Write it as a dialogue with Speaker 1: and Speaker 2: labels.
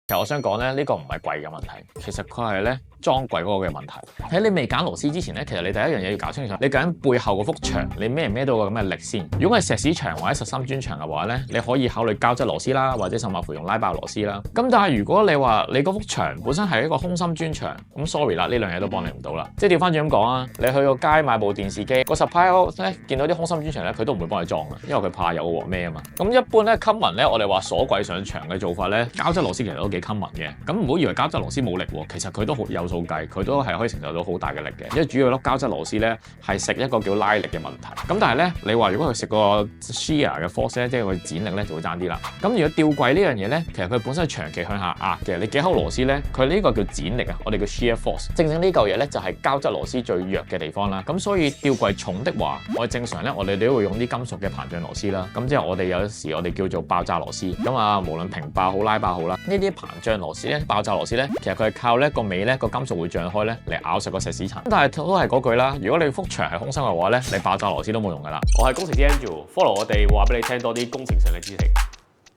Speaker 1: 其實我想講咧，呢個唔係貴嘅問題，其實佢係咧裝櫃嗰個嘅問題。喺你未揀螺絲之前咧，其實你第一樣嘢要搞清楚，你究竟背後嗰幅牆你孭唔孭到個咁嘅力先。如果係石屎牆或者實心磚牆嘅話咧，你可以考慮膠質螺絲啦，或者甚至乎用拉爆螺絲啦。咁但係如果你話你嗰幅牆本身係一個空心磚牆，咁 sorry 啦，呢兩樣都幫你唔到啦。即係調翻轉咁講啊，你去個街買部電視機，個 supplier 咧見到啲空心磚牆咧，佢都唔會幫你裝嘅，因為佢怕有鑊咩啊嘛。咁一般咧 common 咧，我哋話鎖櫃上牆嘅做法咧，膠質螺絲其實都幾 common 嘅。咁唔好以為膠質螺絲冇力喎，其實佢都好有數計，佢都係可以承受到好大嘅力嘅。因為主要粒膠質螺絲咧係食一個叫拉力嘅問題。咁但係咧，你話如果佢食個 shear 嘅 force 咧，即係佢剪力咧就會爭啲啦。咁如果吊櫃呢樣嘢咧，其實佢本身係長期向下壓嘅，你幾口螺絲咧，佢呢個叫剪力啊，我哋叫 shear force。正正呢嚿嘢咧就係膠質螺絲最弱嘅地方啦。咁所以吊櫃重的話，我哋正常咧，我哋都會用啲金屬嘅膨脹螺絲啦。咁之後我哋有時我哋叫做爆炸螺絲。咁啊，無論平爆好拉爆好啦，呢啲膨脹螺絲咧、爆炸螺絲咧，其實佢係靠咧個尾咧個金屬會漲開咧嚟咬實個石屎層。但係都係嗰句啦，如果你幅牆係空心嘅話咧，你爆炸螺絲都冇用噶啦。我係工程師 Andrew，follow 我哋話俾你聽多啲工程上嘅知識。